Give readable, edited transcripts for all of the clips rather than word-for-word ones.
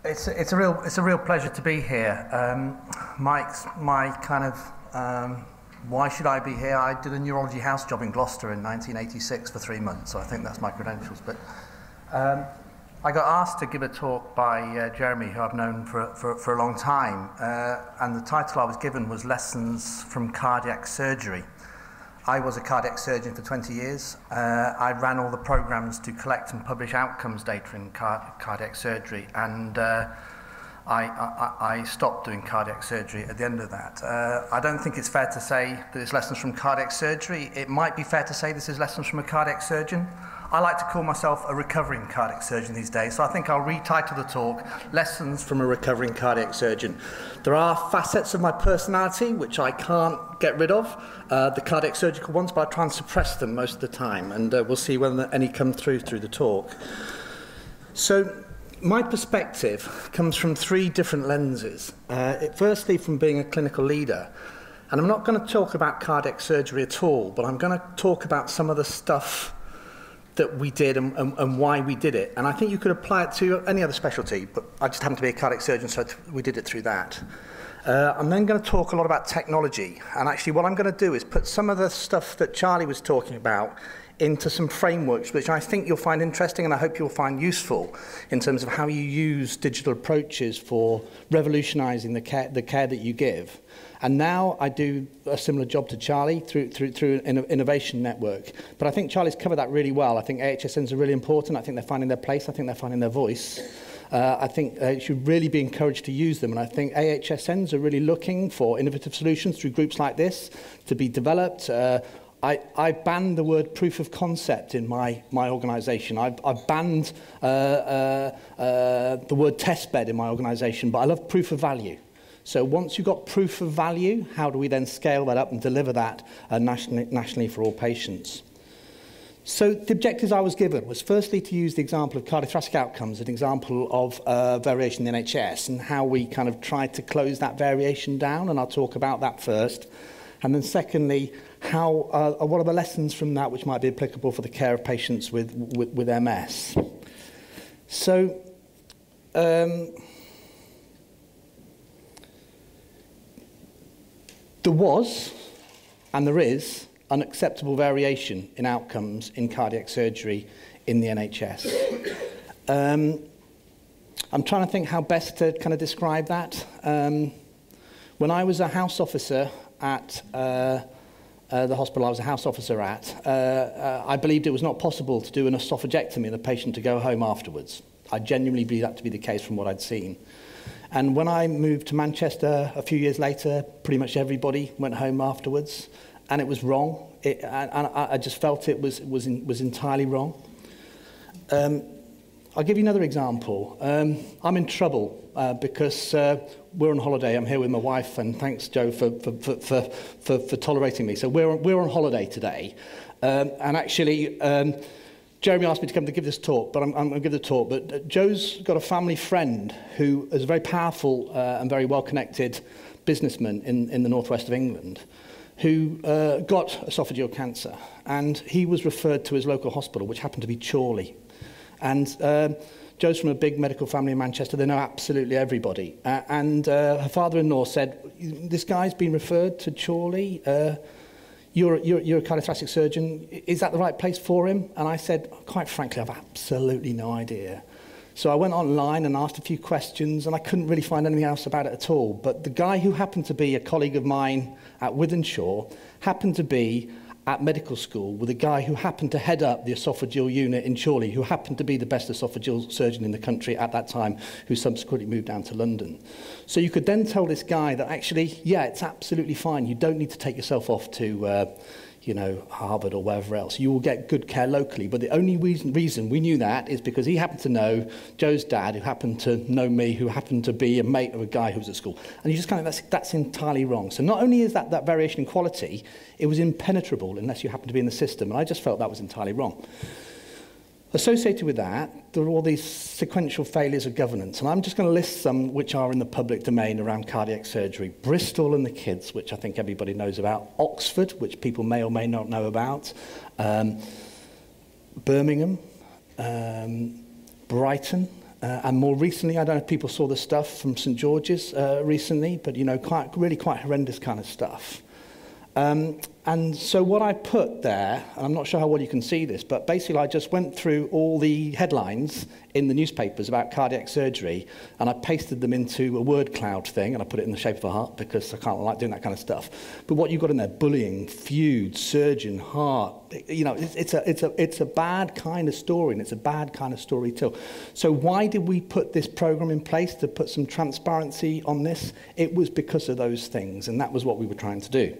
It's a real pleasure to be here. My kind of why should I be here? I did a neurology house job in Gloucester in 1986 for 3 months, so I think that's my credentials. But I got asked to give a talk by Jeremy, who I've known for a long time, and the title I was given was Lessons from Cardiac Surgery. I was a cardiac surgeon for 20 years. I ran all the programs to collect and publish outcomes data in cardiac surgery, and I stopped doing cardiac surgery at the end of that. I don't think it's fair to say that it's lessons from cardiac surgery. It might be fair to say this is lessons from a cardiac surgeon. I like to call myself a recovering cardiac surgeon these days, so I think I'll retitle the talk, Lessons from a Recovering Cardiac Surgeon. There are facets of my personality which I can't get rid of, the cardiac surgical ones, but I try and suppress them most of the time, and we'll see whether any come through the talk. So, my perspective comes from 3 different lenses. Firstly, from being a clinical leader, and I'm not going to talk about cardiac surgery at all, but I'm going to talk about some of the stuff that we did and why we did it. And I think you could apply it to any other specialty, but I just happen to be a cardiac surgeon, so we did it through that. I'm then going to talk a lot about technology. And actually what I'm going to do is put some of the stuff that Charlie was talking about into some frameworks, which I think you'll find interesting and I hope you'll find useful in terms of how you use digital approaches for revolutionizing the care that you give. And now I do a similar job to Charlie through an innovation network. But I think Charlie's covered that really well. I think AHSNs are really important. I think they're finding their place. I think they're finding their voice. I think you should really be encouraged to use them. And I think AHSNs are really looking for innovative solutions through groups like this to be developed. I banned the word proof of concept in my organisation. I've banned the word test bed in my organisation, but I love proof of value. So once you've got proof of value, how do we then scale that up and deliver that nationally for all patients? So the objectives I was given was firstly to use the example of cardiothoracic outcomes, an example of variation in the NHS, and how we kind of tried to close that variation down, and I'll talk about that first. And then secondly, what are the lessons from that which might be applicable for the care of patients with MS? So, there was, and there is, unacceptable variation in outcomes in cardiac surgery in the NHS. I'm trying to think how best to kind of describe that. When I was a house officer at the hospital I was a house officer at, I believed it was not possible to do an esophagectomy and the patient to go home afterwards. I genuinely believe that to be the case from what I'd seen. And when I moved to Manchester a few years later, pretty much everybody went home afterwards, and it was wrong. I just felt it was entirely wrong. I'll give you another example. I'm in trouble because we're on holiday. I'm here with my wife, and thanks, Joe, for tolerating me. So we're on holiday today, and actually, Jeremy asked me to come to give this talk, but I'm going to give the talk. But Joe's got a family friend who is a very powerful and very well-connected businessman in the northwest of England, who got esophageal cancer, and he was referred to his local hospital, which happened to be Chorley. And Joe's from a big medical family in Manchester. They know absolutely everybody. And her father-in-law said, "This guy's been referred to Chorley. You're a cardiothoracic surgeon. Is that the right place for him?" And I said, "Quite frankly, I've absolutely no idea." So I went online and asked a few questions, and I couldn't really find anything else about it at all. But the guy who happened to be a colleague of mine at Wythenshawe happened to be at medical school with a guy who happened to head up the esophageal unit in Chorley, who happened to be the best esophageal surgeon in the country at that time, who subsequently moved down to London. So you could then tell this guy that actually, yeah, it's absolutely fine. You don't need to take yourself off to, Harvard or wherever else. You will get good care locally. But the only reason we knew that is because he happened to know Joe's dad, who happened to know me, who happened to be a mate of a guy who was at school. And you just kind of, that's entirely wrong. So not only is that variation in quality, it was impenetrable unless you happen to be in the system. And I just felt that was entirely wrong. Associated with that, there are all these sequential failures of governance. And I'm just going to list some which are in the public domain around cardiac surgery. Bristol and the kids, which I think everybody knows about. Oxford, which people may or may not know about. Birmingham. Brighton. And more recently, I don't know if people saw the stuff from St George's recently, but, you know, really quite horrendous kind of stuff. And so what I put there, and I'm not sure how well you can see this, but basically I just went through all the headlines in the newspapers about cardiac surgery, and I pasted them into a word cloud thing, and I put it in the shape of a heart because I can't like doing that kind of stuff. But what you've got in there, bullying, feud, surgeon, heart, you know, it's a bad kind of story, and it's a bad kind of story too. So why did we put this program in place to put some transparency on this? It was because of those things, and that was what we were trying to do.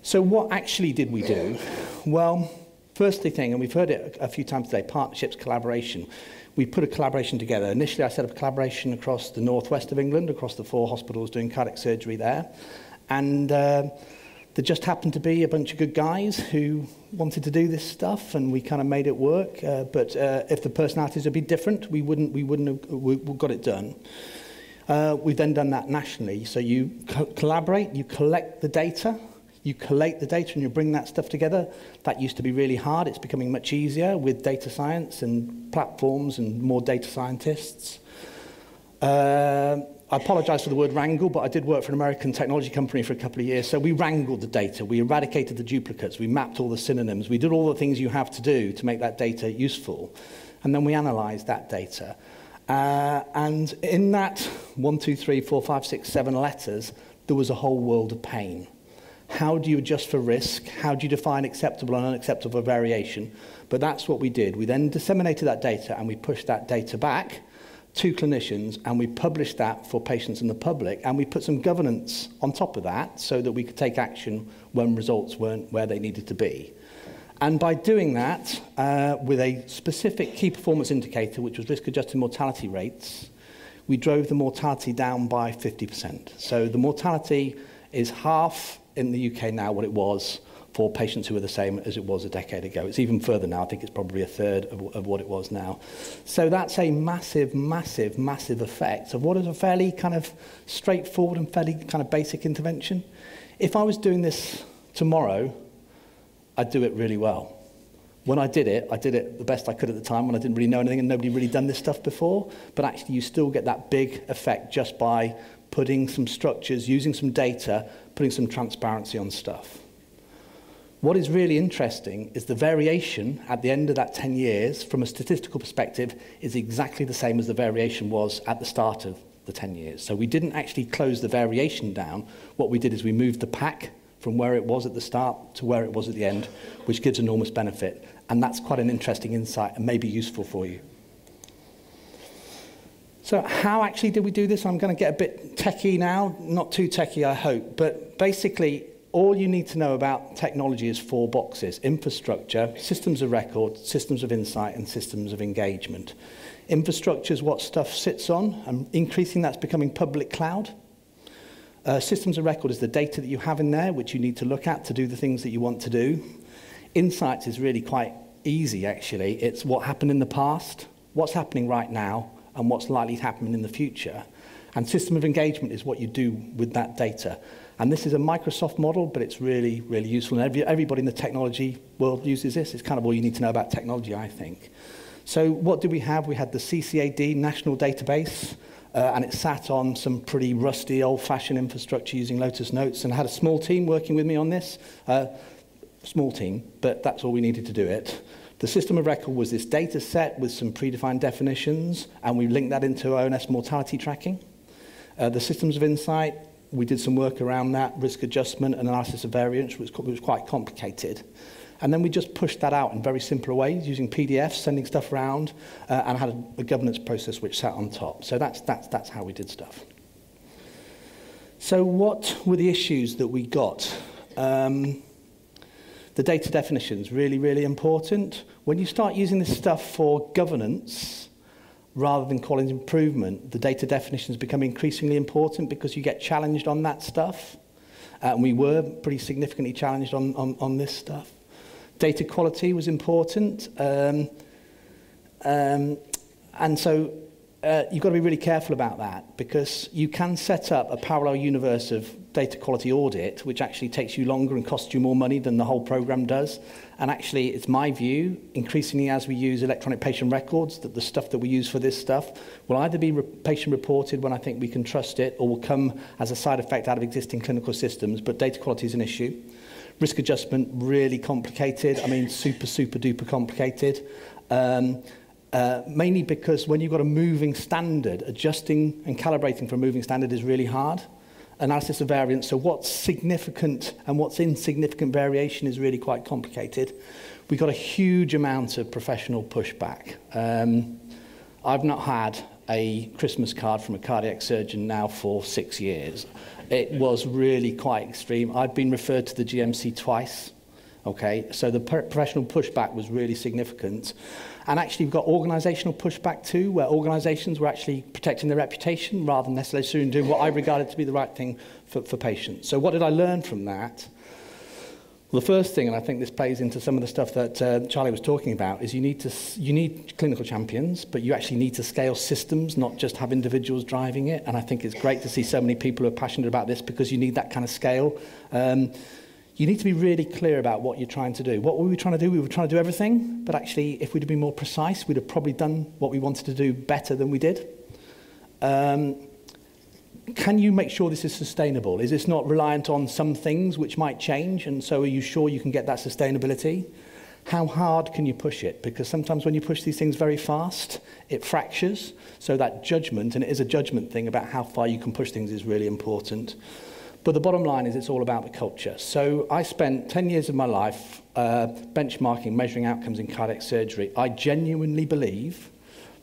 So what actually did we do? Well, firstly thing, and we've heard it a few times today, partnerships, collaboration. We put a collaboration together. Initially, I set up a collaboration across the northwest of England, across the 4 hospitals doing cardiac surgery there. And there just happened to be a bunch of good guys who wanted to do this stuff, and we kind of made it work. But if the personalities would be different, we wouldn't have got it done. We've then done that nationally. So you collaborate, you collect the data, and you bring that stuff together. That used to be really hard. It's becoming much easier with data science and platforms and more data scientists. I apologize for the word wrangle, but I did work for an American technology company for a couple of years. So we wrangled the data. We eradicated the duplicates. We mapped all the synonyms. We did all the things you have to do to make that data useful. And then we analyzed that data. And in that 1, 2, 3, 4, 5, 6, 7 letters, there was a whole world of pain. How do you adjust for risk? How do you define acceptable and unacceptable variation? But that's what we did. We then disseminated that data, and we pushed that data back to clinicians, and we published that for patients and the public, and we put some governance on top of that so that we could take action when results weren't where they needed to be. And by doing that, with a specific key performance indicator, which was risk-adjusted mortality rates, we drove the mortality down by 50%. So the mortality is half in the UK now what it was for patients who are the same as it was a decade ago. It's even further now. I think it's probably a third of what it was now. So that's a massive, massive, massive effect of what is a fairly kind of straightforward and fairly kind of basic intervention. If I was doing this tomorrow, I'd do it really well. When I did it the best I could at the time when I didn't really know anything and nobody really done this stuff before. But actually you still get that big effect just by putting some structures, using some data, putting some transparency on stuff. What is really interesting is the variation at the end of that 10 years, from a statistical perspective, is exactly the same as the variation was at the start of the 10 years. So we didn't actually close the variation down. What we did is we moved the pack from where it was at the start to where it was at the end, which gives enormous benefit. And that's quite an interesting insight and may be useful for you. So how actually did we do this? I'm going to get a bit techie now, not too techie, I hope. But basically, all you need to know about technology is 4 boxes: infrastructure, systems of record, systems of insight, and systems of engagement. Infrastructure is what stuff sits on, and increasing that's becoming public cloud. Systems of record is the data that you have in there, which you need to look at to do the things that you want to do. Insights is really quite easy, actually. It's what happened in the past, what's happening right now, and what's likely to happen in the future. And system of engagement is what you do with that data. And this is a Microsoft model, but it's really, really useful. And everybody in the technology world uses this. It's kind of all you need to know about technology, I think. So what did we have? We had the CCAD National Database, and it sat on some pretty rusty, old-fashioned infrastructure using Lotus Notes, and I had a small team working with me on this. Small team, but that's all we needed to do it. The system of record was this data set with some predefined definitions, and we linked that into ONS mortality tracking. The systems of insight, we did some work around that, risk adjustment and analysis of variance, which was quite complicated. And then we just pushed that out in very simple ways, using PDFs, sending stuff around, and had a governance process which sat on top. So that's how we did stuff. So what were the issues that we got? The data definitions, really, really important. When you start using this stuff for governance, rather than quality improvement, the data definitions become increasingly important because you get challenged on that stuff. And we were pretty significantly challenged on this stuff. Data quality was important. And so you've got to be really careful about that, because you can set up a parallel universe of data quality audit, which actually takes you longer and costs you more money than the whole program does. And actually, it's my view, increasingly as we use electronic patient records, that the stuff that we use for this stuff will either be patient reported when I think we can trust it, or will come as a side effect out of existing clinical systems, but data quality is an issue. Risk adjustment, really complicated. I mean, super, super duper complicated. Mainly because when you've got a moving standard, adjusting and calibrating for a moving standard is really hard. Analysis of variance, so what's significant and what's insignificant variation is really quite complicated. We got a huge amount of professional pushback. I've not had a Christmas card from a cardiac surgeon now for 6 years. It was really quite extreme. I've been referred to the GMC twice. Okay, so the professional pushback was really significant. And actually we've got organisational pushback too, where organisations were actually protecting their reputation rather than necessarily doing what I regarded to be the right thing for patients. So what did I learn from that? Well, the first thing, and I think this plays into some of the stuff that Charlie was talking about, is you need clinical champions, but you actually need to scale systems, not just have individuals driving it. And I think it's great to see so many people who are passionate about this, because you need that kind of scale. You need to be really clear about what you're trying to do. What were we trying to do? We were trying to do everything, but actually, if we'd have been more precise, we'd have probably done what we wanted to do better than we did. Can you make sure this is sustainable? Is this not reliant on some things which might change? And so are you sure you can get that sustainability? How hard can you push it? Because sometimes when you push these things very fast, it fractures. So that judgment, and it is a judgment thing about how far you can push things, is really important. But the bottom line is it's all about the culture. So I spent 10 years of my life benchmarking, measuring outcomes in cardiac surgery. I genuinely believe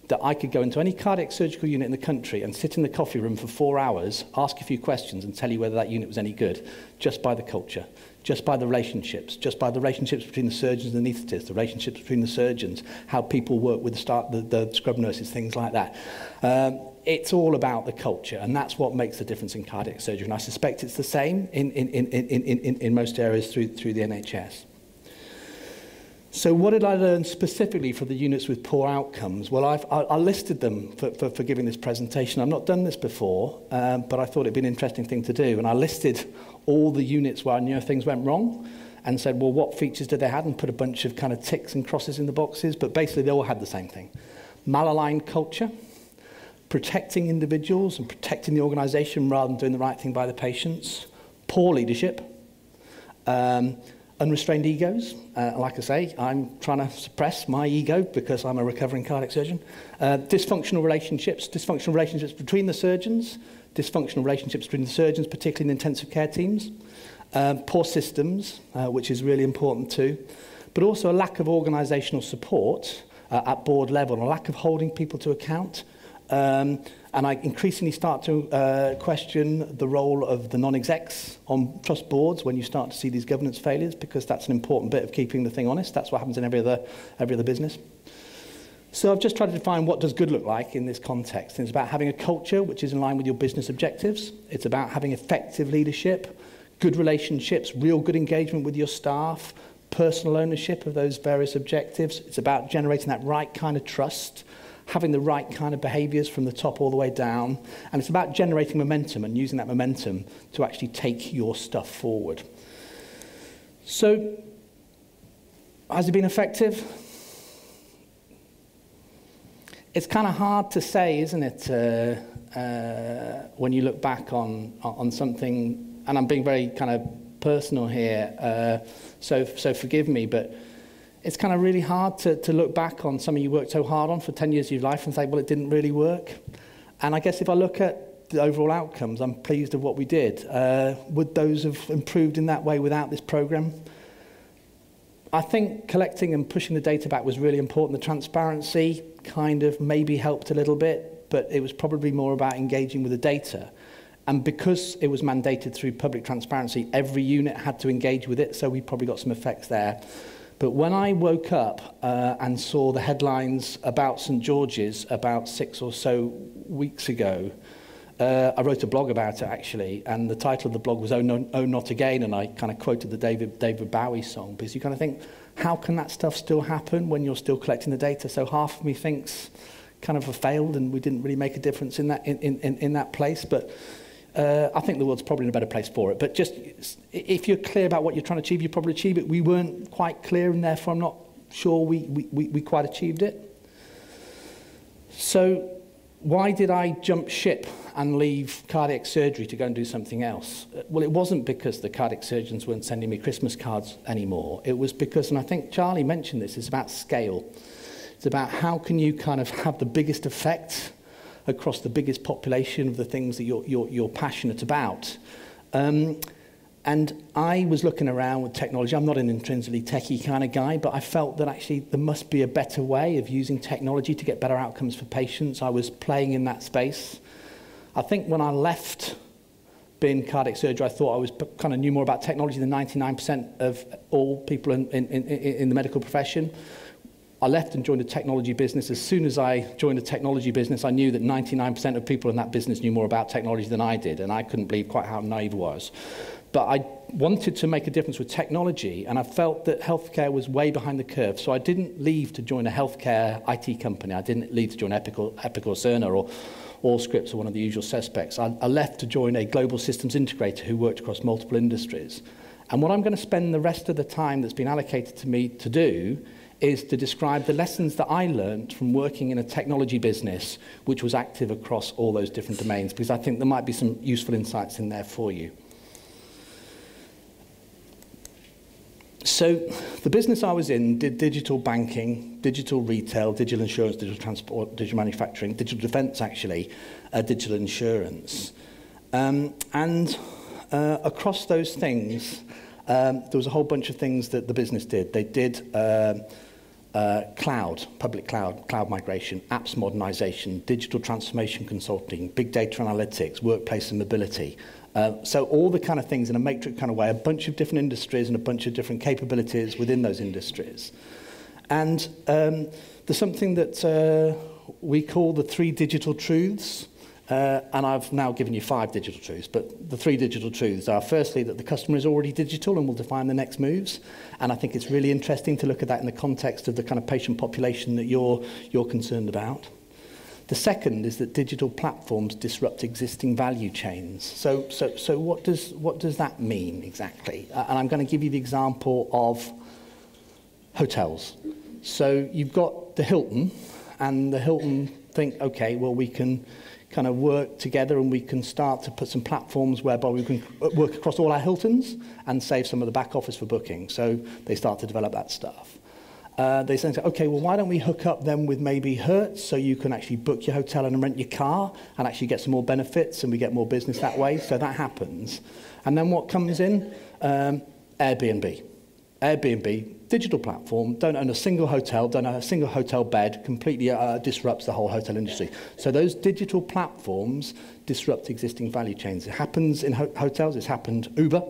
that I could go into any cardiac surgical unit in the country and sit in the coffee room for 4 hours, ask a few questions and tell you whether that unit was any good, just by the culture, just by the relationships between the surgeons and the anaesthetists, the relationships between the surgeons, how people work with the scrub nurses, things like that. It's all about the culture, and that's what makes the difference in cardiac surgery. And I suspect it's the same in most areas through the NHS. So what did I learn specifically for the units with poor outcomes? Well, I listed them for giving this presentation. I've not done this before, but I thought it'd be an interesting thing to do. And I listed all the units where I knew things went wrong and said, well, what features did they have? And put a bunch of kind of ticks and crosses in the boxes. But basically, they all had the same thing. Malaligned culture, protecting individuals and protecting the organisation rather than doing the right thing by the patients. Poor leadership. Unrestrained egos. Like I say, I'm trying to suppress my ego because I'm a recovering cardiac surgeon. Dysfunctional relationships between the surgeons, particularly in intensive care teams. Poor systems, which is really important too. But also a lack of organisational support at board level, and a lack of holding people to account. And I increasingly start to question the role of the non-execs on trust boards when you start to see these governance failures, because that's an important bit of keeping the thing honest. That's what happens in every other business. So I've just tried to define what does good look like in this context. And it's about having a culture which is in line with your business objectives. It's about having effective leadership, good relationships, real good engagement with your staff, personal ownership of those various objectives. It's about generating that right kind of trust, having the right kind of behaviours from the top all the way down. And it's about generating momentum and using that momentum to actually take your stuff forward. So, has it been effective? It's kind of hard to say, isn't it, when you look back on something, and I'm being very kind of personal here, so forgive me, but it's kind of really hard to look back on something you worked so hard on for 10 years of your life and say, well, it didn't really work. And I guess if I look at the overall outcomes, I'm pleased with what we did. Would those have improved in that way without this program? I think collecting and pushing the data back was really important. The transparency kind of maybe helped a little bit, but it was probably more about engaging with the data. And because it was mandated through public transparency, every unit had to engage with it, so we probably got some effects there. But when I woke up and saw the headlines about St George's about 6 or so weeks ago, I wrote a blog about it actually, and the title of the blog was Oh Not Again, and I kind of quoted the David Bowie song, because you kind of think, how can that stuff still happen when you're still collecting the data? So half of me thinks kind of failed and we didn't really make a difference in that place. But I think the world's probably in a better place for it. But just if you're clear about what you're trying to achieve, you probably achieve it. We weren't quite clear, and therefore I'm not sure we quite achieved it. So why did I jump ship and leave cardiac surgery to go and do something else? Well, it wasn't because the cardiac surgeons weren't sending me Christmas cards anymore. It was because, and I think Charlie mentioned this, it's about scale. It's about how can you kind of have the biggest effect across the biggest population of the things that you're passionate about. And I was looking around with technology. I'm not an intrinsically techie kind of guy, but I felt that actually there must be a better way of using technology to get better outcomes for patients. I was playing in that space. I think when I left being cardiac surgery, I thought I was kind of knew more about technology than 99% of all people in the medical profession. I left and joined a technology business. As soon as I joined a technology business, I knew that 99% of people in that business knew more about technology than I did, and I couldn't believe quite how naive I was. But I wanted to make a difference with technology, and I felt that healthcare was way behind the curve. So I didn't leave to join a healthcare IT company. I didn't leave to join Epic or Cerner or Allscripts or one of the usual suspects. I left to join a global systems integrator who worked across multiple industries. And what I'm going to spend the rest of the time that's been allocated to me to do is to describe the lessons that I learned from working in a technology business which was active across all those different domains, because I think there might be some useful insights in there for you. So the business I was in did digital banking, digital retail, digital insurance, digital transport, digital manufacturing, digital defence actually, digital insurance. Across those things, there was a whole bunch of things that the business did. They did cloud, public cloud migration, apps modernization, digital transformation consulting, big data analytics, workplace and mobility. So all the kind of things in a matrix kind of way, a bunch of different industries and a bunch of different capabilities within those industries. And there's something that we call the 3 digital truths. And I've now given you 5 digital truths, but the 3 digital truths are firstly that the customer is already digital and will define the next moves. And I think it's really interesting to look at that in the context of the kind of patient population that you're concerned about. The second is that digital platforms disrupt existing value chains. So what does that mean exactly? And I'm going to give you the example of hotels. So you've got the Hilton, and the Hilton think, okay, well, we can kind of work together and we can start to put some platforms whereby we can work across all our Hiltons and save some of the back office for booking. So they start to develop that stuff. They say, okay, well, why don't we hook up then with maybe Hertz so you can actually book your hotel and rent your car and actually get some more benefits and we get more business that way. So that happens. And then what comes in? Airbnb. Airbnb, digital platform, don't own a single hotel, don't own a single hotel bed, completely disrupts the whole hotel industry. So those digital platforms disrupt existing value chains. It happens in hotels, it's happened Uber.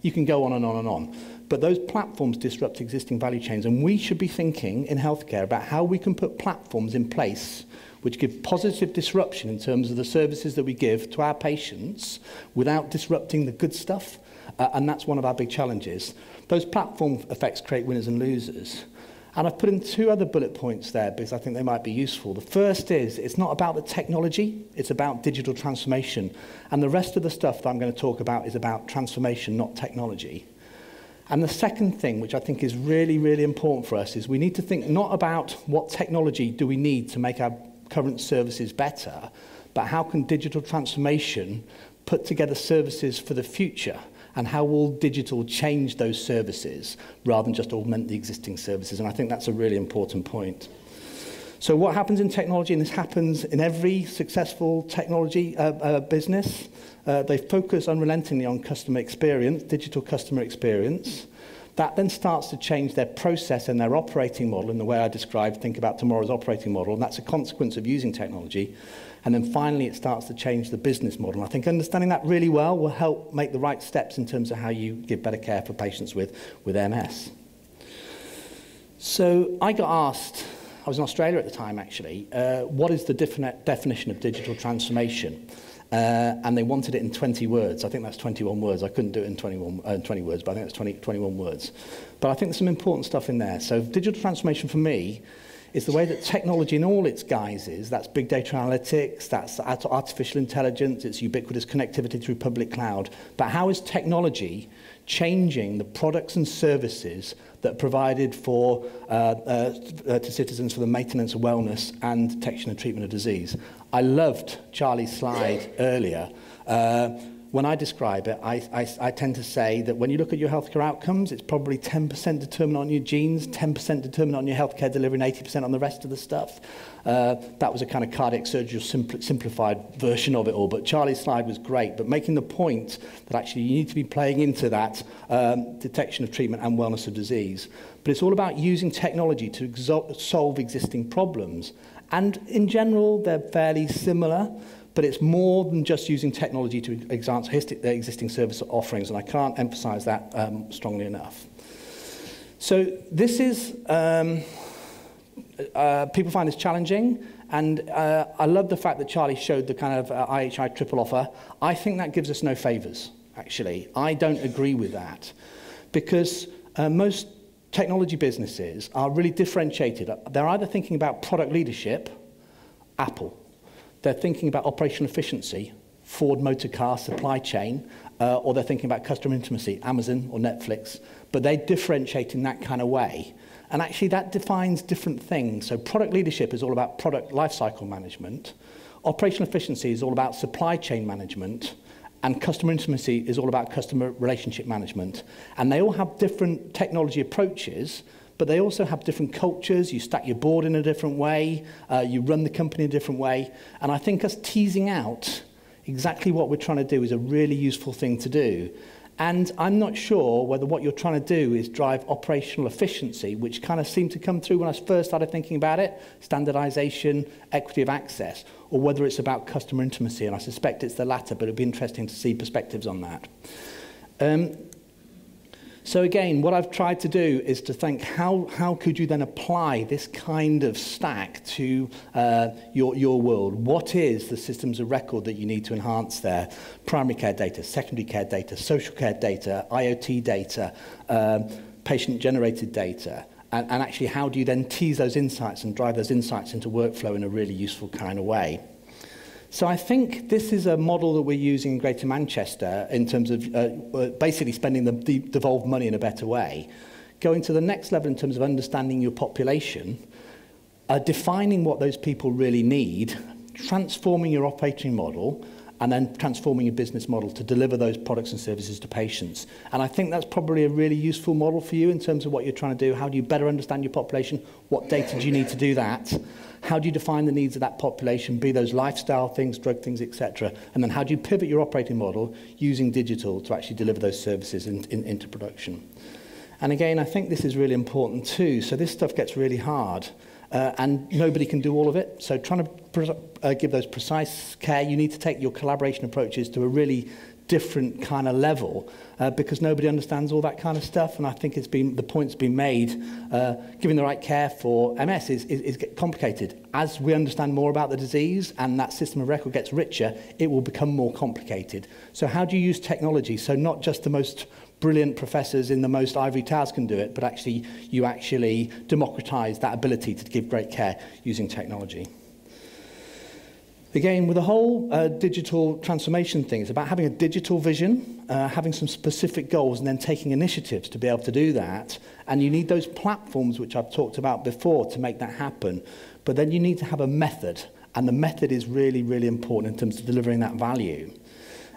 You can go on and on and on. But those platforms disrupt existing value chains, and we should be thinking in healthcare about how we can put platforms in place which give positive disruption in terms of the services that we give to our patients without disrupting the good stuff, and that's one of our big challenges. Those platform effects create winners and losers. And I've put in 2 other bullet points there because I think they might be useful. The first is, it's not about the technology, it's about digital transformation. And the rest of the stuff that I'm going to talk about is about transformation, not technology. And the second thing, which I think is really, really important for us, is we need to think not about what technology do we need to make our current services better, but how can digital transformation put together services for the future, and how will digital change those services rather than just augment the existing services. And I think that's a really important point. So what happens in technology, and this happens in every successful technology business, they focus unrelentingly on customer experience, digital customer experience. That then starts to change their process and their operating model in the way I described, think about tomorrow's operating model, and that's a consequence of using technology. And then finally, it starts to change the business model. And I think understanding that really well will help make the right steps in terms of how you give better care for patients with MS. So I got asked, I was in Australia at the time actually, what is the definition of digital transformation? And they wanted it in 20 words. I think that's 21 words. I couldn't do it in 20 words, but I think it's 21 words. But I think there's some important stuff in there. So digital transformation for me is the way that technology in all its guises, that's big data analytics, that's artificial intelligence, it's ubiquitous connectivity through public cloud, but how is technology changing the products and services that are provided for to citizens for the maintenance of wellness and detection and treatment of disease. I loved Charlie's slide earlier. When I describe it, I tend to say that when you look at your healthcare outcomes, it's probably 10% determined on your genes, 10% determined on your healthcare delivery, and 80% on the rest of the stuff. That was a kind of cardiac surgery, simplified version of it all. But Charlie's slide was great, but making the point that actually you need to be playing into that detection of treatment and wellness of disease. But it's all about using technology to solve existing problems. And in general, they're fairly similar. But it's more than just using technology to advance existing service offerings, and I can't emphasize that strongly enough. So this is, people find this challenging, and I love the fact that Charlie showed the kind of IHI triple offer. I think that gives us no favors, actually. I don't agree with that, because most technology businesses are really differentiated. They're either thinking about product leadership, Apple. They're thinking about operational efficiency, Ford Motor Car supply chain, or they're thinking about customer intimacy, Amazon or Netflix. But they differentiate in that kind of way. And actually that defines different things. So product leadership is all about product lifecycle management. Operational efficiency is all about supply chain management. And customer intimacy is all about customer relationship management. And they all have different technology approaches, but they also have different cultures. You stack your board in a different way. You run the company in a different way. And I think us teasing out exactly what we're trying to do is a really useful thing to do. And I'm not sure whether what you're trying to do is drive operational efficiency, which kind of seemed to come through when I first started thinking about it, standardization, equity of access, or whether it's about customer intimacy. And I suspect it's the latter, but it'd be interesting to see perspectives on that. So again, what I've tried to do is to think how could you then apply this kind of stack to your world? What is the systems of record that you need to enhance there? Primary care data, secondary care data, social care data, IoT data, patient-generated data. And actually, how do you then tease those insights and drive those insights into workflow in a really useful kind of way? So I think this is a model that we're using in Greater Manchester in terms of basically spending the devolved money in a better way. Going to the next level in terms of understanding your population, defining what those people really need, transforming your operating model, and then transforming your business model to deliver those products and services to patients. And I think that's probably a really useful model for you in terms of what you're trying to do. How do you better understand your population? What data do you need to do that? How do you define the needs of that population, be those lifestyle things, drug things, etc.? And then how do you pivot your operating model using digital to actually deliver those services into production? And again, I think this is really important too. So this stuff gets really hard. And nobody can do all of it. So trying to give those precise care, you need to take your collaboration approaches to a really different kind of level because nobody understands all that kind of stuff. And I think the point's been made, giving the right care for MS is complicated. As we understand more about the disease and that system of record gets richer, it will become more complicated. So how do you use technology? So not just the most brilliant professors in the most ivory towers can do it, but actually you actually democratize that ability to give great care using technology. Again, with the whole digital transformation thing, it's about having a digital vision, having some specific goals, and then taking initiatives to be able to do that. And you need those platforms, which I've talked about before, to make that happen. But then you need to have a method, and the method is really, really important in terms of delivering that value.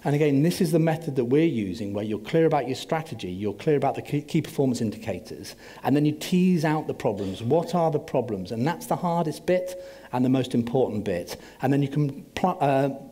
And again, this is the method that we're using, where you're clear about your strategy, you're clear about the key performance indicators, and then you tease out the problems. What are the problems? And that's the hardest bit and the most important bit. And then you can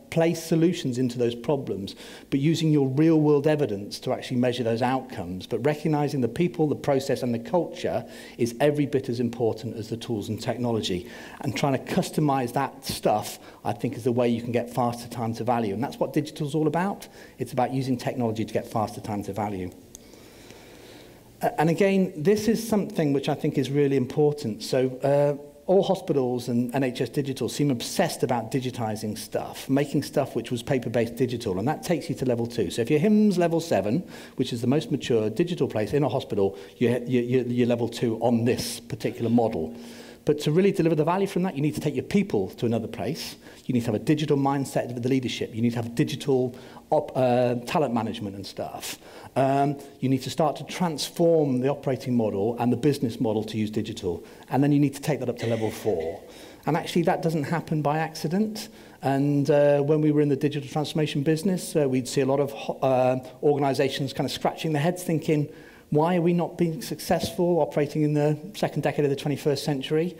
place solutions into those problems, but using your real-world evidence to actually measure those outcomes. But recognizing the people, the process, and the culture is every bit as important as the tools and technology. And trying to customize that stuff, I think, is the way you can get faster time to value. And that's what digital is all about. It's about using technology to get faster time to value. And again, this is something which I think is really important. So all hospitals and NHS Digital seem obsessed about digitizing stuff, making stuff which was paper-based digital, and that takes you to level 2. So if you're HIMSS level 7, which is the most mature digital place in a hospital, you're level 2 on this particular model. But to really deliver the value from that, you need to take your people to another place. You need to have a digital mindset with the leadership. You need to have digital talent management and stuff. You need to start to transform the operating model and the business model to use digital. And then you need to take that up to level 4. And actually, that doesn't happen by accident. And when we were in the digital transformation business, we'd see a lot of organizations kind of scratching their heads thinking, why are we not being successful operating in the second decade of the 21st century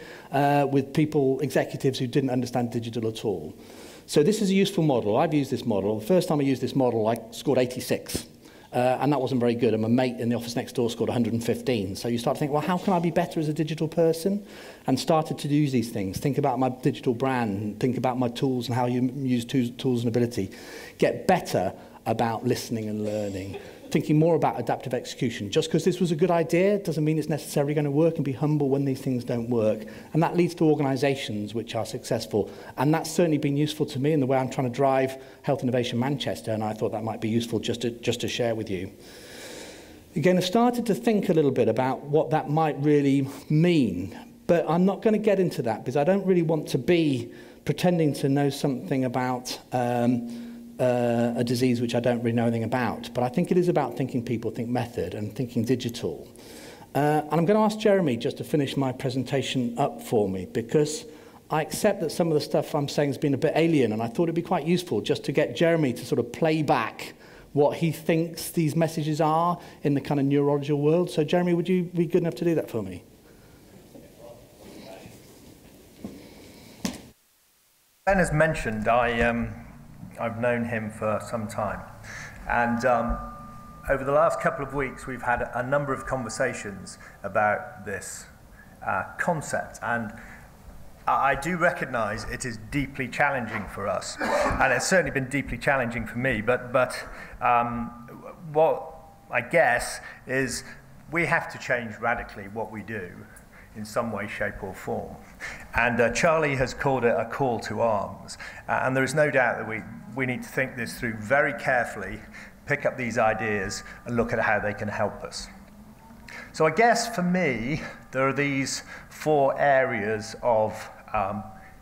with people, executives who didn't understand digital at all? So this is a useful model. I've used this model. The first time I used this model, I scored 86. And that wasn't very good. And my mate in the office next door scored 115. So you start to think, well, how can I be better as a digital person? And started to use these things. Think about my digital brand. Think about my tools and how you use tools and ability. Get better about listening and learning. Thinking more about adaptive execution. Just because this was a good idea doesn't mean it's necessarily going to work, and be humble when these things don't work. And that leads to organisations which are successful. And that's certainly been useful to me in the way I'm trying to drive Health Innovation Manchester, and I thought that might be useful just to share with you. Again, I've started to think a little bit about what that might really mean, but I'm not going to get into that because I don't really want to be pretending to know something about a disease which I don't really know anything about. But I think it is about thinking people, think method, and thinking digital. And I'm going to ask Jeremy just to finish my presentation up for me, because I accept that some of the stuff I'm saying has been a bit alien, and I thought it'd be quite useful just to get Jeremy to sort of play back what he thinks these messages are in the kind of neurological world. So Jeremy, would you be good enough to do that for me? Ben has mentioned, I've known him for some time, and over the last couple of weeks we've had a number of conversations about this concept, and I do recognise it is deeply challenging for us, and it's certainly been deeply challenging for me, but what I guess is we have to change radically what we do in some way, shape or form. And Charlie has called it a call to arms. And there is no doubt that we need to think this through very carefully, pick up these ideas and look at how they can help us. So I guess for me, there are these 4 areas of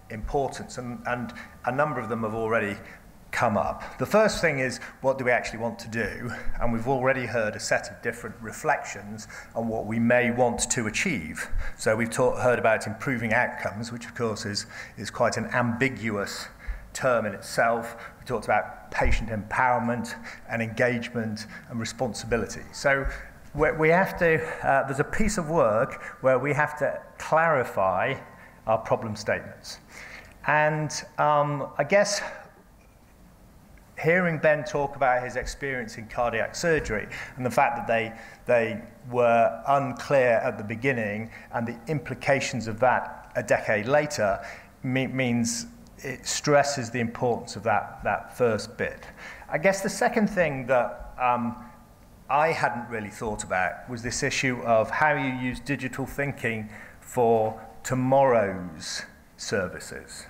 importance, and a number of them have already come up. The first thing is, what do we actually want to do? And we've already heard a set of different reflections on what we may want to achieve. So we've heard about improving outcomes, which of course is quite an ambiguous term in itself. We talked about patient empowerment and engagement and responsibility. So we have to, there's a piece of work where we have to clarify our problem statements. And I guess hearing Ben talk about his experience in cardiac surgery and the fact that they were unclear at the beginning and the implications of that a decade later means it stresses the importance of that first bit. I guess the second thing that I hadn't really thought about was this issue of how you use digital thinking for tomorrow's services,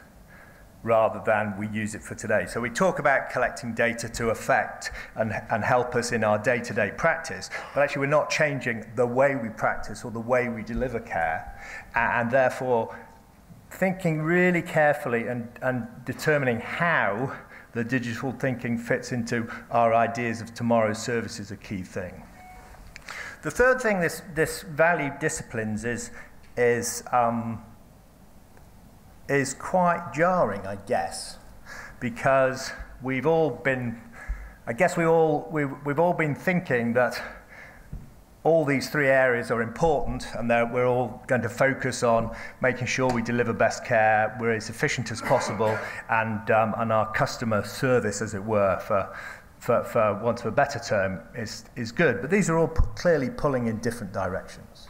rather than we use it for today. So we talk about collecting data to affect and help us in our day-to-day practice, but actually we're not changing the way we practice or the way we deliver care, and therefore thinking really carefully and determining how the digital thinking fits into our ideas of tomorrow's service is a key thing. The third thing this value disciplines is quite jarring, I guess, because we've all been thinking that all these 3 areas are important and that we're all going to focus on making sure we deliver best care, we're as efficient as possible, and our customer service, as it were, for want of a better term, is good. But these are all clearly pulling in different directions.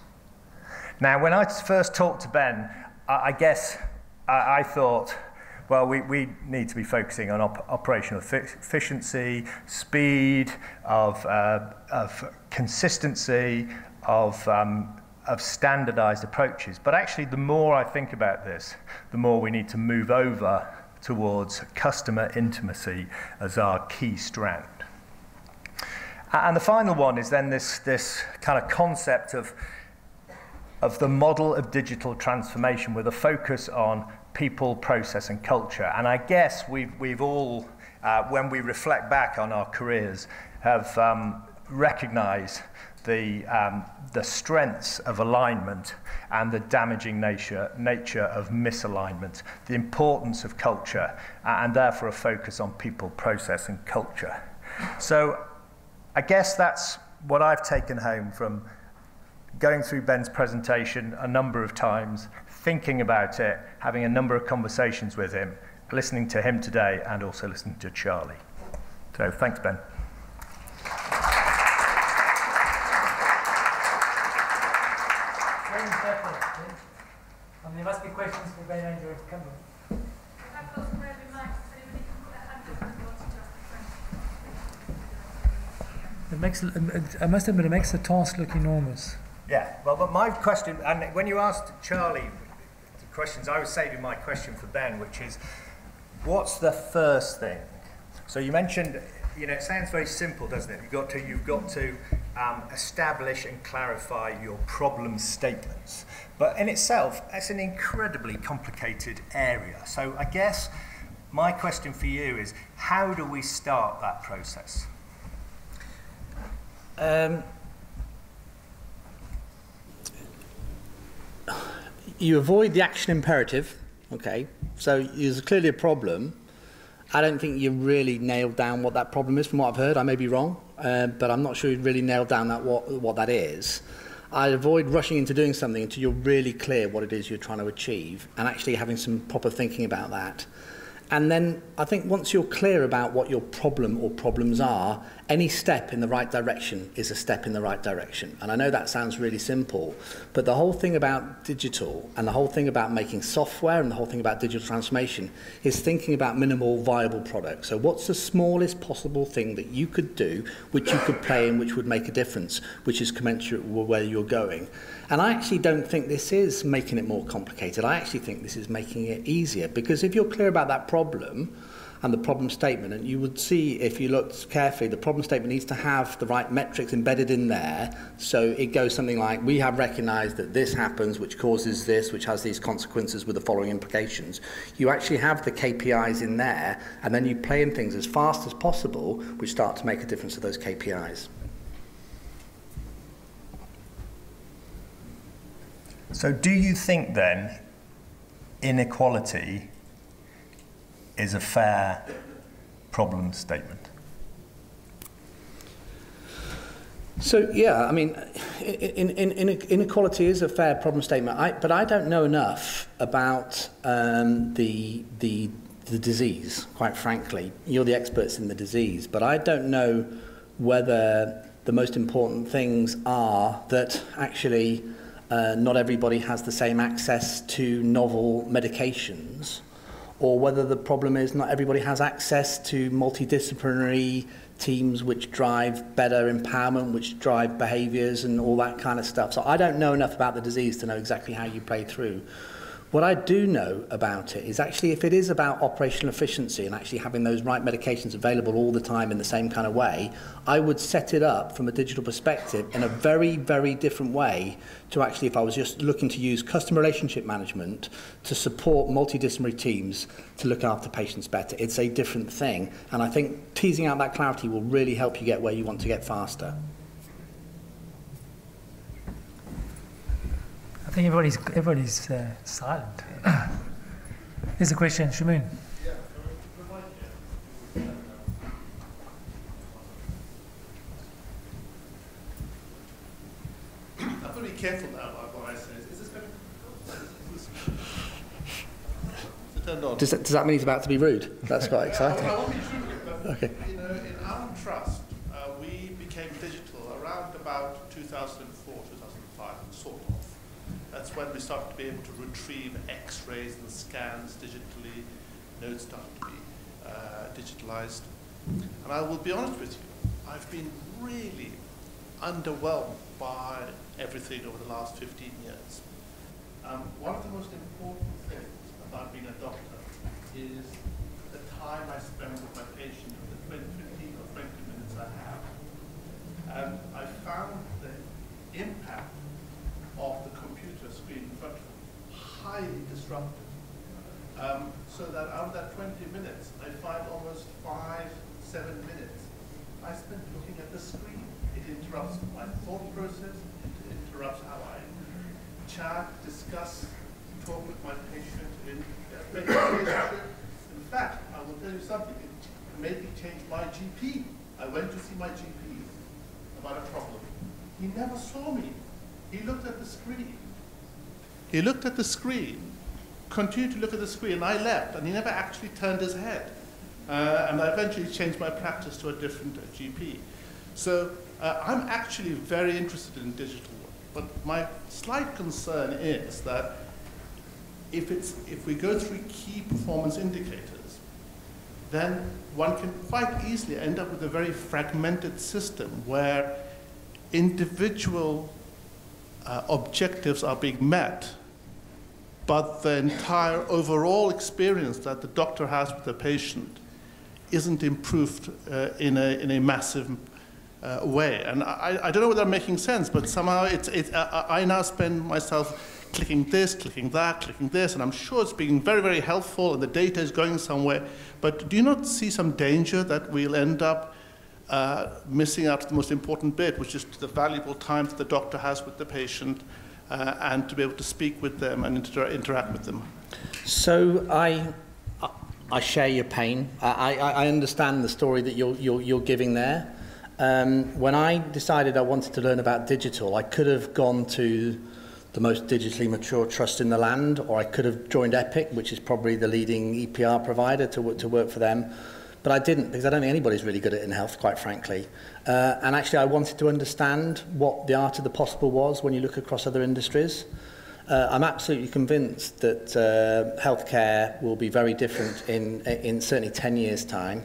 Now, when I first talked to Ben, I guess I thought, well, we need to be focusing on operational efficiency, speed, of consistency, of standardized approaches. But actually, the more I think about this, the more we need to move over towards customer intimacy as our key strand. And the final one is then this kind of concept of of the model of digital transformation with a focus on people, process, and culture. And I guess we've all, when we reflect back on our careers, have recognized the strengths of alignment and the damaging nature of misalignment, the importance of culture, and therefore a focus on people, process, and culture. So I guess that's what I've taken home from going through Ben's presentation a number of times, thinking about it, having a number of conversations with him, listening to him today, and also listening to Charlie. So thanks, Ben. There must be questions for Ben and George. Come on. I must admit, it makes the task look enormous. Yeah, well, but my question, and when you asked Charlie the questions, I was saving my question for Ben, which is, what's the first thing? So you mentioned, you know, it sounds very simple, doesn't it? You've got to establish and clarify your problem statements. But in itself, that's an incredibly complicated area. So I guess my question for you is, how do we start that process? You avoid the action imperative, okay? So there's clearly a problem. I don't think you really nailed down what that problem is from what I've heard. I may be wrong, but I'm not sure you really nailed down what that is. I'd avoid rushing into doing something until you're really clear what it is you're trying to achieve and actually having some proper thinking about that. And then I think once you're clear about what your problem or problems are, any step in the right direction is a step in the right direction. And I know that sounds really simple, but the whole thing about digital and the whole thing about making software and the whole thing about digital transformation is thinking about minimal viable products. So what's the smallest possible thing that you could do, which you could play in, which would make a difference, which is commensurate with where you're going. And I actually don't think this is making it more complicated. I actually think this is making it easier, because if you're clear about that problem and the problem statement, and you would see if you looked carefully, the problem statement needs to have the right metrics embedded in there. So it goes something like, we have recognized that this happens, which causes this, which has these consequences with the following implications. You actually have the KPIs in there, and then you play in things as fast as possible, which start to make a difference to those KPIs. So do you think then inequality is a fair problem statement? So yeah, I mean, inequality is a fair problem statement. But I don't know enough about the disease, quite frankly. You're the experts in the disease, but I don't know whether the most important things are that actually not everybody has the same access to novel medications, or whether the problem is not everybody has access to multidisciplinary teams which drive better empowerment, which drive behaviours and all that kind of stuff. So I don't know enough about the disease to know exactly how you play through. What I do know about it is actually if it is about operational efficiency and actually having those right medications available all the time in the same kind of way, I would set it up from a digital perspective in a very, very different way to actually if I was just looking to use customer relationship management to support multidisciplinary teams to look after patients better. It's a different thing. And I think teasing out that clarity will really help you get where you want to get faster. I think everybody's silent. Here's a question, Shamoon. I've got to be careful now about what I say. Is this going to turned on? Does that mean he's about to be rude? That's quite exciting. I won't be true, but Okay. you know, in our trust, we became digital around about 2004, 2005, sort of. That's when we started to be able to retrieve X-rays and scans digitally. Notes started to be digitalized. And I will be honest with you, I've been really underwhelmed by everything over the last 15 years. One of the most important things about being a doctor is the time I spend with my patient, the 15 or 20 minutes I have. And I found the impact of the computer so that out of that 20 minutes, I find almost 5-7 minutes I spend looking at the screen. It interrupts my thought process, it interrupts how I chat, discuss, talk with my patient in fact, I will tell you something, it made me change my GP. I went to see my GP about a problem. He never saw me. He looked at the screen. He looked at the screen, continued to look at the screen, and I left, and he never actually turned his head. And I eventually changed my practice to a different GP. So I'm actually very interested in digital work, but my slight concern is that if we go through key performance indicators, then one can quite easily end up with a very fragmented system where individual objectives are being met, but the entire overall experience that the doctor has with the patient isn't improved in a massive way. And I don't know whether I'm making sense, but somehow I now spend myself clicking this, clicking that, clicking this, and I'm sure it's being very, very helpful and the data is going somewhere. But do you not see some danger that we'll end up missing out the most important bit, which is the valuable time that the doctor has with the patient and to be able to speak with them and interact with them? So I share your pain. I understand the story that you're giving there. When I decided I wanted to learn about digital, I could have gone to the most digitally mature trust in the land, or I could have joined Epic, which is probably the leading EPR provider, to work for them. But I didn't, because I don't think anybody's really good at it in health, quite frankly. And actually, I wanted to understand what the art of the possible was when you look across other industries. I'm absolutely convinced that healthcare will be very different in certainly 10 years' time,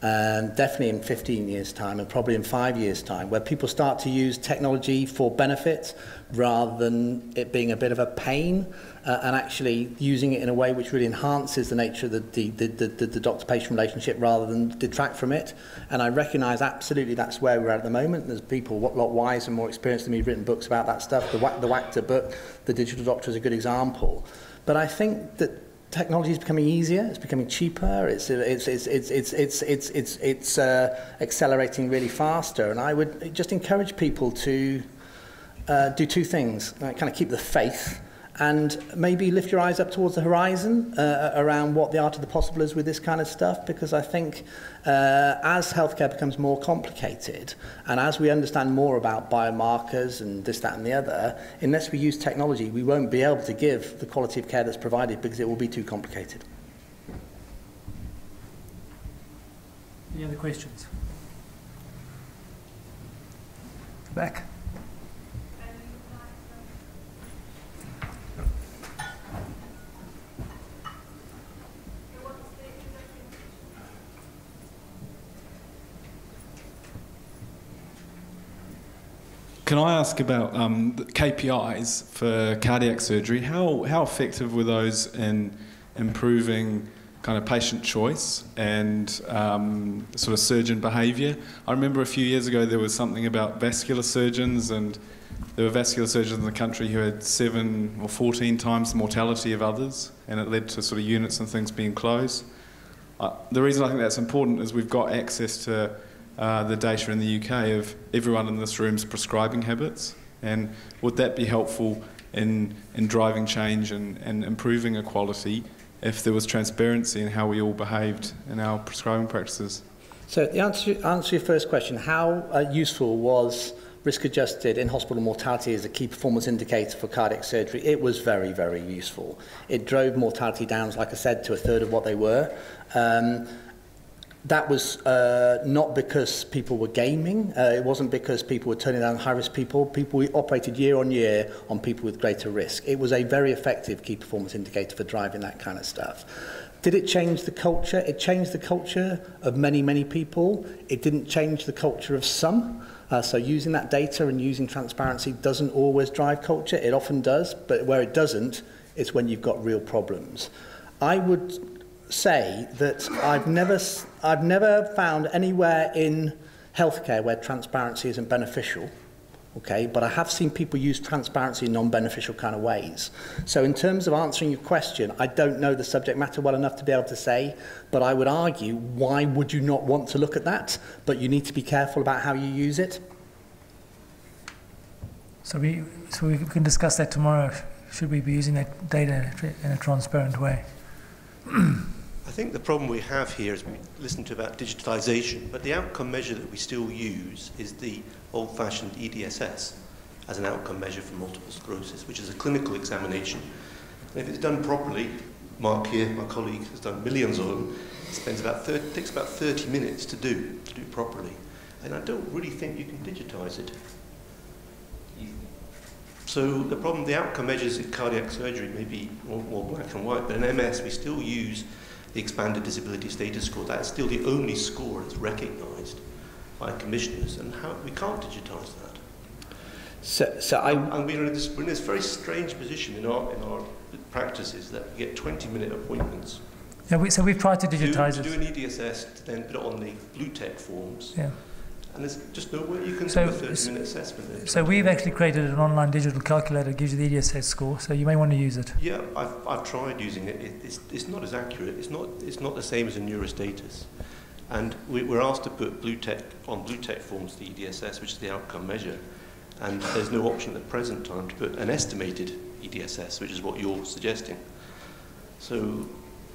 definitely in 15 years' time, and probably in 5 years' time, where people start to use technology for benefit rather than it being a bit of a pain, and actually using it in a way which really enhances the nature of the doctor-patient relationship rather than detract from it. And I recognise absolutely that's where we're at the moment. There's people a lot wiser and more experienced than me who've written books about that stuff. The Wachter book, The Digital Doctor, is a good example. But I think that technology is becoming easier, it's becoming cheaper, it's accelerating really faster, and I would just encourage people to do two things, kind of keep the faith and maybe lift your eyes up towards the horizon around what the art of the possible is with this kind of stuff, because I think as healthcare becomes more complicated and as we understand more about biomarkers and this, that and the other, unless we use technology, we won't be able to give the quality of care that's provided because it will be too complicated. Any other questions? Back. Can I ask about KPIs for cardiac surgery? How effective were those in improving kind of patient choice and sort of surgeon behaviour? I remember a few years ago there was something about vascular surgeons, and there were vascular surgeons in the country who had 7 or 14 times the mortality of others, and it led to sort of units and things being closed. The reason I think that's important is we've got access to the data in the UK of everyone in this room's prescribing habits, and would that be helpful in driving change and improving equality if there was transparency in how we all behaved in our prescribing practices? So the answer to your first question, how useful was risk-adjusted in-hospital mortality as a key performance indicator for cardiac surgery? It was very, very useful. It drove mortality down, like I said, to a third of what they were. That was not because people were gaming. It wasn't because people were turning down high-risk people. We operated year on year on people with greater risk. It was a very effective key performance indicator for driving that kind of stuff. Did it change the culture? It changed the culture of many, many people. It didn't change the culture of some. So using that data and using transparency doesn't always drive culture. It often does, but where it doesn't, it's when you've got real problems. I would say that I've never found anywhere in healthcare where transparency isn't beneficial. Okay, but I have seen people use transparency in non-beneficial kind of ways. So in terms of answering your question, I don't know the subject matter well enough to be able to say, but I would argue, why would you not want to look at that? But you need to be careful about how you use it. So we can discuss that tomorrow. Should we be using that data in a transparent way? I think the problem we have here is we listen to about digitalisation, but the outcome measure that we still use is the old-fashioned EDSS as an outcome measure for multiple sclerosis, which is a clinical examination. And if it's done properly, Mark here, my colleague, has done millions of them, it takes about 30 minutes to do properly. And I don't really think you can digitise it. So the problem, the outcome measures in cardiac surgery may be more black and white, but in MS we still use the expanded disability status score. That's still the only score that's recognised by commissioners, and we can't digitise that. And we're in this very strange position in our practices that we get 20-minute appointments. Yeah, so we've tried to digitise it. To do an EDSS, to then put it on the Bluteq forms. Yeah. And there's just no way you can do a 30-minute assessment. So we've actually created an online digital calculator that gives you the EDSS score, so you may want to use it. Yeah, I've tried using it. It's not as accurate. It's not the same as a neurostatus. And we're asked to put Bluteq on Bluteq forms the EDSS, which is the outcome measure. And there's no option at the present time to put an estimated EDSS, which is what you're suggesting. So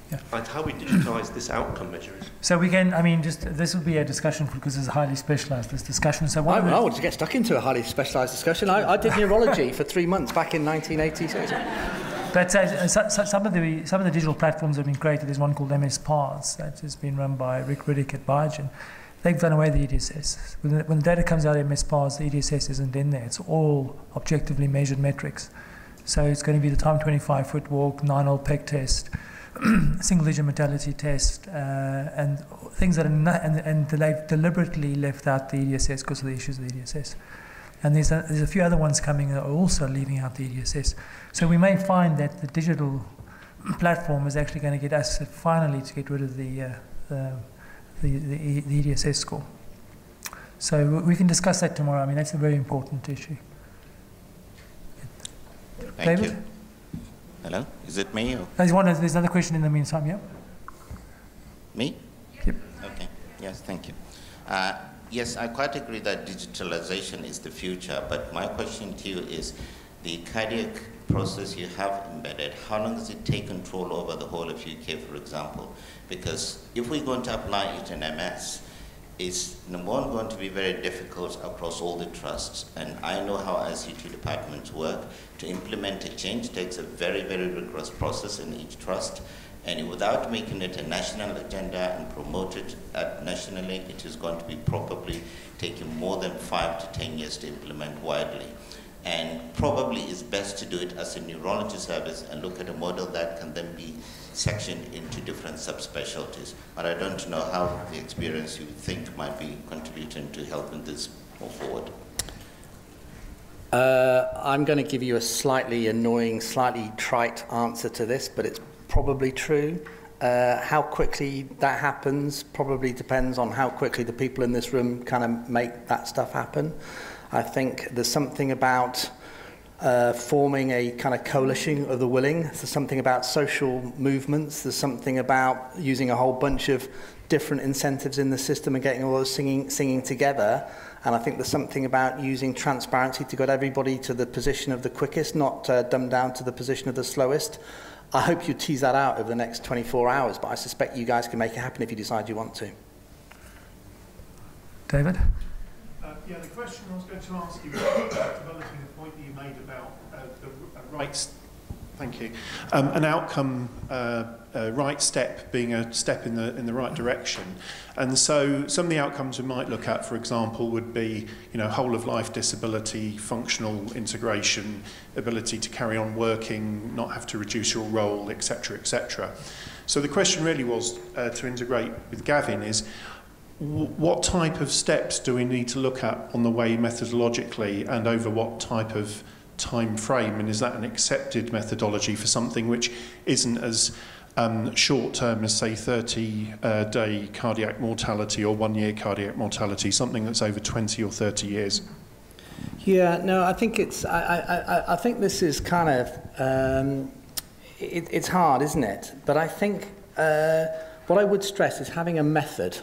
yeah. How we digitise this outcome measure is... So we can, this will be a discussion because it's highly specialised, this discussion. So I want to get stuck into a highly specialised discussion. I did neurology for 3 months back in 1986. But some of the digital platforms that have been created. There's one called MS Parts that has been run by Rick Riddick at Biogen. They've done away with the EDSS. When the data comes out of MS Parts, the EDSS isn't in there. It's all objectively measured metrics. So it's going to be the time 25-foot walk, 9-hole peg test, single-digit mortality test, and things that are and they've deliberately left out the EDSS because of the issues with the EDSS. And there's a few other ones coming that are also leaving out the EDSS. So we may find that the digital platform is actually going to get us finally to get rid of the EDSS score. So we can discuss that tomorrow. That's a very important issue. Thank David? you. Hello? Is it me? Or? There's another question in the meantime, yeah? Me? Yep. Okay. Yes, thank you. Yes, I quite agree that digitalization is the future, but my question to you is the cardiac process you have embedded, how long does it take control over the whole of UK, for example? Because if we're going to apply it in MS, it's number one going to be very difficult across all the trusts, and I know how ICT departments work. To implement a change takes a very, very rigorous process in each trust, and without making it a national agenda and promote it nationally, it is going to be probably taking more than 5 to 10 years to implement widely. And probably it's best to do it as a neurology service and look at a model that can then be sectioned into different subspecialties. But I don't know how the experience you think might be contributing to helping this move forward. I'm going to give you a slightly annoying, slightly trite answer to this, but it's probably true. How quickly that happens probably depends on how quickly the people in this room kind of make that stuff happen. I think there's something about forming a kind of coalition of the willing. There's something about social movements. There's something about using a whole bunch of different incentives in the system and getting all those singing together. And I think there's something about using transparency to get everybody to the position of the quickest, not dumbed down to the position of the slowest. I hope you tease that out over the next 24 hours, but I suspect you guys can make it happen if you decide you want to. David? Yeah, the question I was going to ask you was developing the point that you made about the rights. Thank you. An outcome right step being a step in the right direction, and so some of the outcomes we might look at, for example, would be whole of life disability, functional integration, ability to carry on working, not have to reduce your role, etc., etc. So the question really was to integrate with Gavin is, what type of steps do we need to look at on the way methodologically, and over what type of time frame? And is that an accepted methodology for something which isn't as short term as, say, 30-day cardiac mortality or 1 year cardiac mortality, something that's over 20 or 30 years? Yeah, no, I think it's. I think this is kind of. It's hard, isn't it? But I think what I would stress is having a method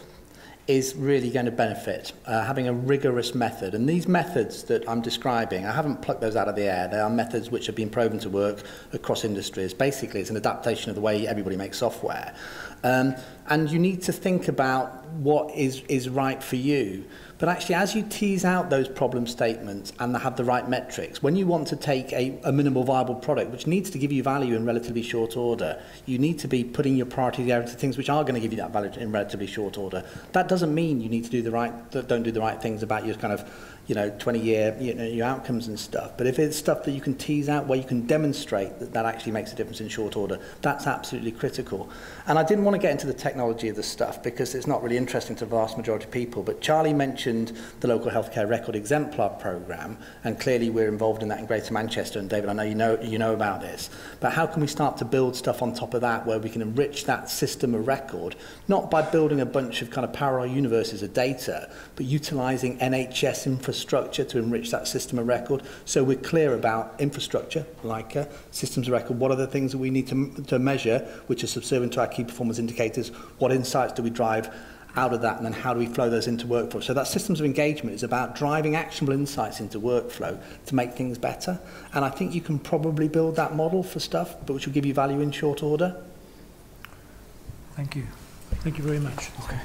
is really going to benefit, having a rigorous method. And these methods that I'm describing, I haven't plucked those out of the air. They are methods which have been proven to work across industries. Basically, it's an adaptation of the way everybody makes software. And you need to think about what is right for you. But actually, as you tease out those problem statements and have the right metrics, when you want to take a minimal viable product, which needs to give you value in relatively short order, you need to be putting your priority there into things which are going to give you that value in relatively short order. That doesn't mean you need to do don't do the right things about your kind of, 20-year, your outcomes and stuff. But if it's stuff that you can tease out where you can demonstrate that actually makes a difference in short order, that's absolutely critical. And I didn't want to get into the technology of the stuff because it's not really interesting to the vast majority of people. But Charlie mentioned the local healthcare record exemplar program, and clearly we're involved in that in Greater Manchester. And David, I know you know about this. But how can we start to build stuff on top of that where we can enrich that system of record, not by building a bunch of kind of parallel universes of data, but utilising NHS infrastructure to enrich that system of record, so we're clear about infrastructure, like systems of record. What are the things that we need to measure, which are subservient to our key performance indicators? What insights do we drive out of that, and then how do we flow those into workflow? So that systems of engagement is about driving actionable insights into workflow to make things better. And I think you can probably build that model for stuff, but which will give you value in short order. Thank you. Thank you very much. Okay.